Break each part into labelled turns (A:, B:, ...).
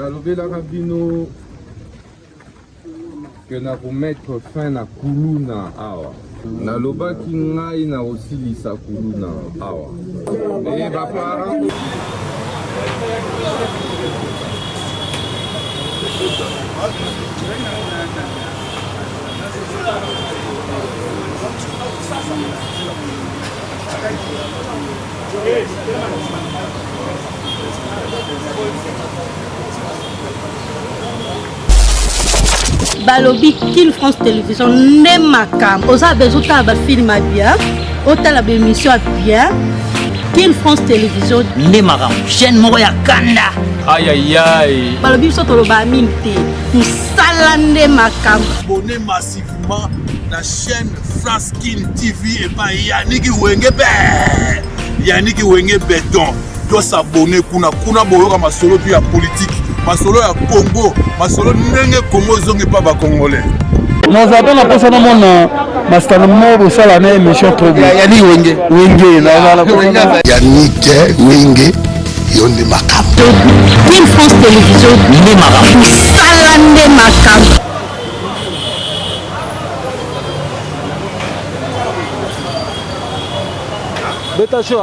A: nalobelaka bino que na remettre fin na kuluna awa nalobaki ngai na kosilisa kuluna awa e baparent
B: Balobi King France Télévision ne makam oza besoin de film bien autant la émission bien King France Télévision
C: ne makam chaîne moko ya kanda
D: aïe aïe aïe
B: balobi so to ba minté musala ne makam
E: abonnez massivement la chaîne France King TV et pas Yannick Wenge Béton doit s'abonner kuna boyoka masolo puis ya politique masolo ya Congo masolo ndenge Congo zongi pas ba congolais
F: nous avons la personne mon master mo sala na émission trop bien Yannick Wenge na
E: Yannick Wenge yonde makam
B: King France Télévision
C: ne makam
B: musala ne makam
F: beta show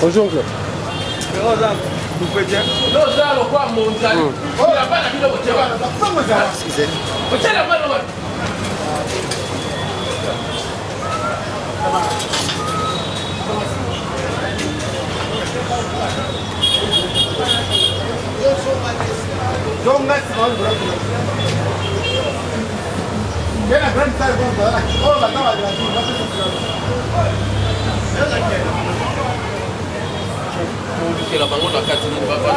F: Bonjour oncle.
D: la bango na kati ni baba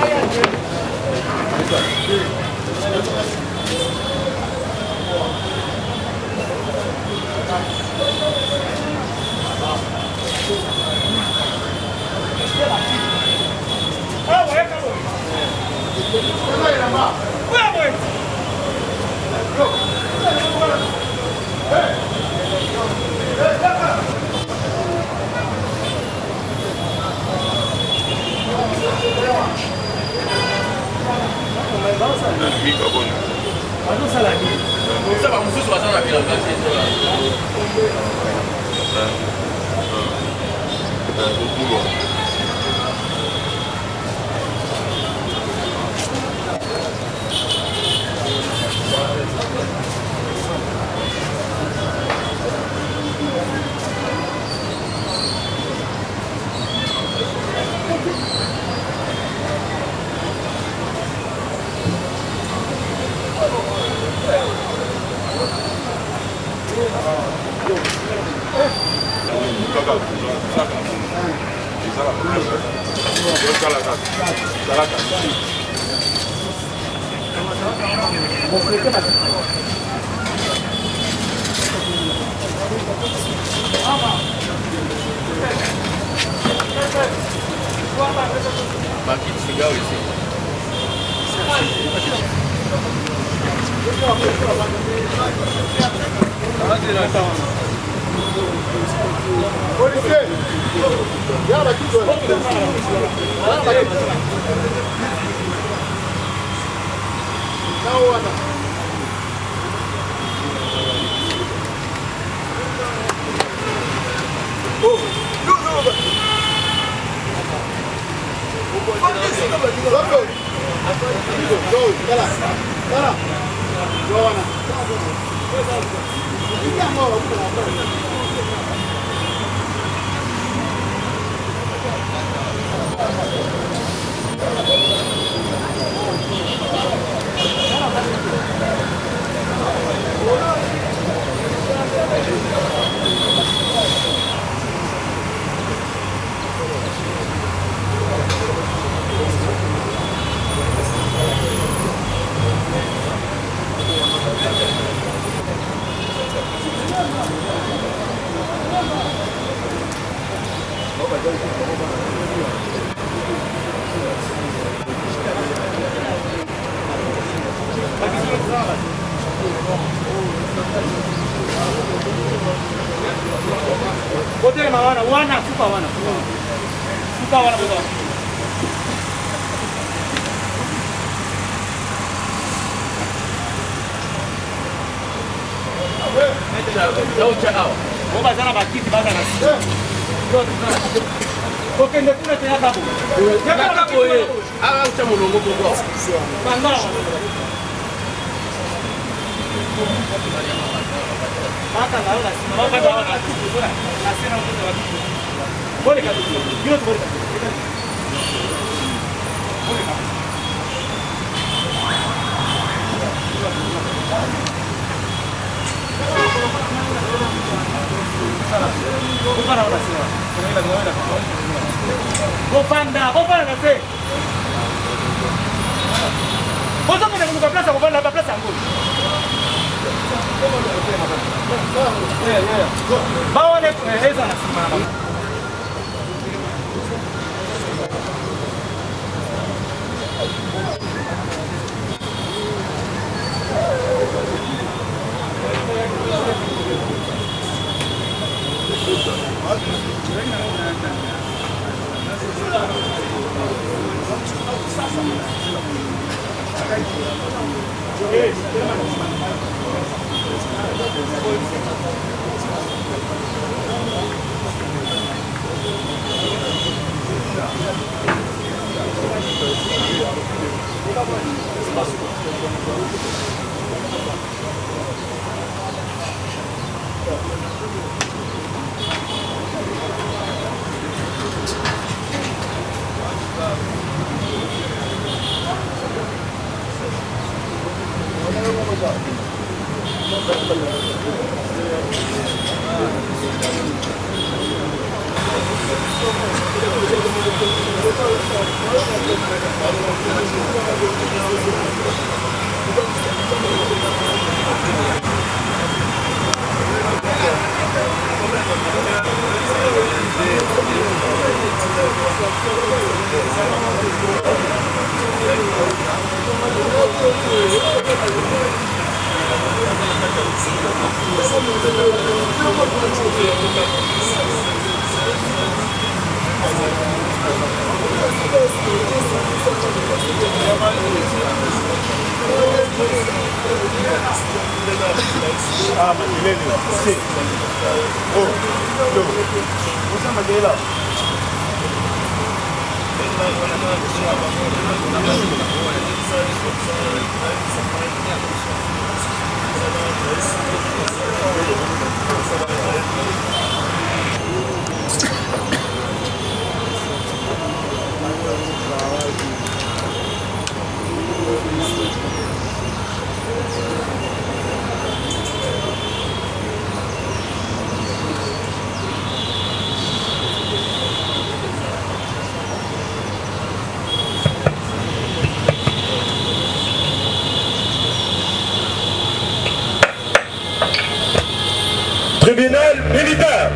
G: Tribunal militaire.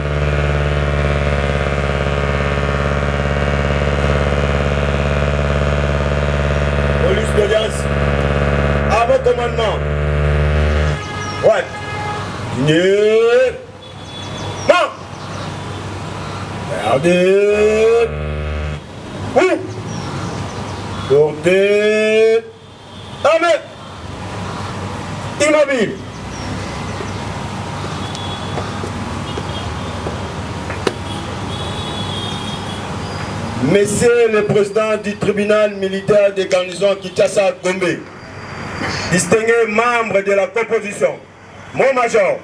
G: Police d'audience. À vos commandements. Ouais. Marche. Gardez. Oui. Portez. Armée. Immobile. Monsieur le président du tribunal militaire de garnison Kinshasa Gombe, distingué membre de la composition, mon major,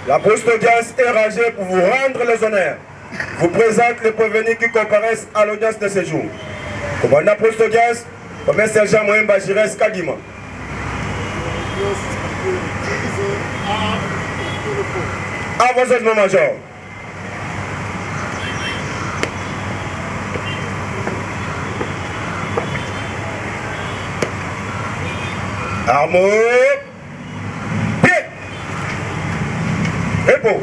G: la poste d'audience est rangée pour vous rendre les honneurs. Vous présente les prévenus qui comparaissent à l'audience de ce jour. Commandant poste d'audience, commissaire sergent Moemba Jires Kadima. À vos ordres, mon major. Armes, pied, repos.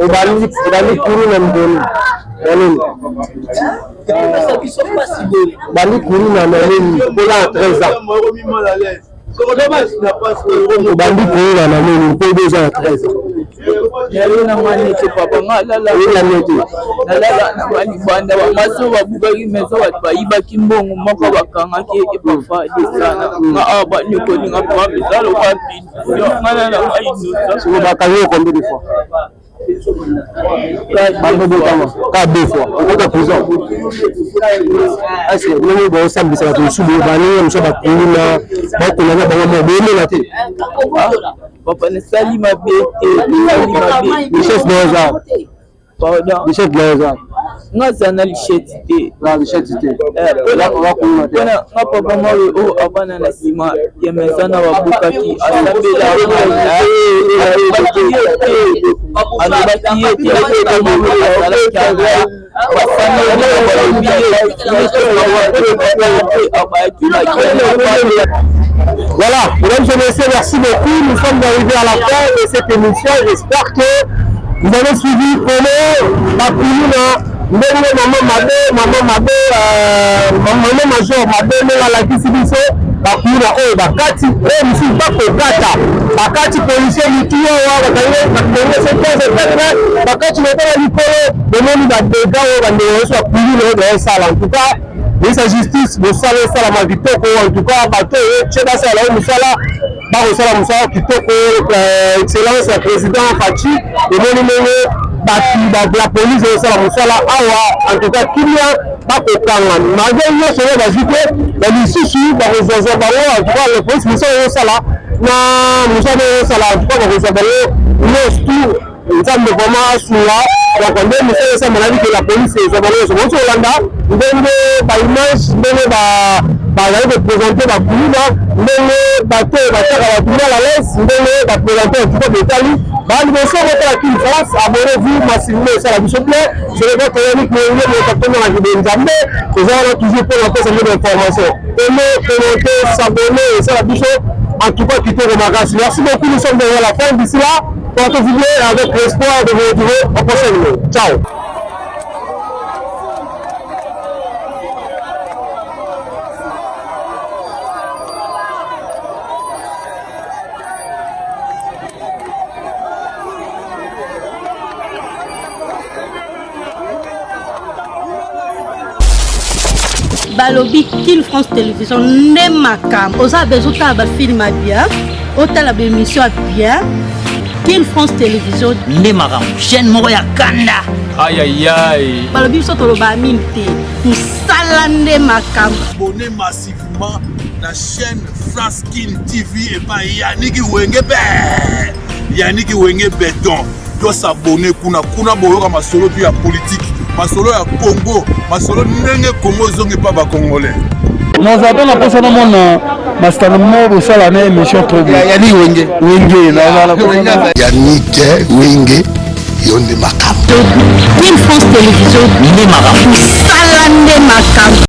F: Ubali kuru na mboni bali kuru na mboni kola 13 ans bali kuru na mboni pour 2 ans 13 ans yalo na mane ke papa ngala la nete nalala na bali banda wa maso wa bugari meza wa bayiba kimbongo moko bakanga ke epafa desana nga aba ni ko ninga pa bizalo wa yo ngala na ayizo so bakayo combien de fois Pas 2 fois. On a prison. Est-ce que nous avons ensemble ça tout sous le bannière, nous sommes à Kouna, on a pas la tête. Papa ne sali ma bête, le chef de l'État. Pardon. Le chef de l'État. Nga zana lishetite la lishetite la kuna papa mawe o abana na sima ya mezana wa bukaki asambela Voilà, mesdames et messieurs, merci beaucoup. Nous sommes arrivés à la fin de cette émission. J'espère que vous avez suivi comment la commune maman major mabe nalakisi biso bakuna oyo bakati oyo mosusu bakokata bakati policier mituyo awa bakati motala likolo bomoni badega oyo bandeko nyonso bakuli oyo baosala en tout cas ministre ya justice mosala esalama kitoko en tout cas bato oyo tie basala oyo mosala bakosala mosala kitoko excellence ya président Fachi emoni ndenge la police est là en tout cas qu'il y a pas de temps malgré nous sur la JP mais ici sur la réserve en tout cas le police nous sommes là na nous sommes là en tout cas la réserve nous tout nous sommes vraiment sur là donc on est monsieur ça m'a dit que la police est là sur Hollanda ndenge ba image ndenge ba de présenter ba couleur ndenge bato bataka batumba la laisse ndenge ba présenter en tout cas détail l'anniversaire de la France, abonnez-vous massivement à la bouche plaît. Je vais votre unique moyen de partenaire avec des Nzambé. Nous allons toujours pour la personne d'information. Aimez, commentez, s'abonner et ça la bouche. En tout cas, quittez vos magasin. Merci beaucoup. Nous sommes derrière la fin. D'ici là, portez-vous avec l'espoir de vous retrouver au prochain numéro. Ciao.
B: Balobi Kin France Télévision ne makam oza bezuta ba film bien otala ba émission bien Kin France Télévision
C: ne makam chaîne moko ya kanda
D: aïe aïe aïe
B: balobi so tolo ba minte musala ne makam
E: abonnez massivement la chaîne France Kin TV et pas Yannick Wenge Béton doit s'abonner kuna boyoka masolo tu ya politique masolo ya Congo masolo ndenge Congo zonge pa ba congolais
F: nazalaka na mposa namona masitano moko osala na émission
H: yani wenge
I: yanike wenge yo nde makambo
B: Ile France Télévision nde makambo sala nde makambo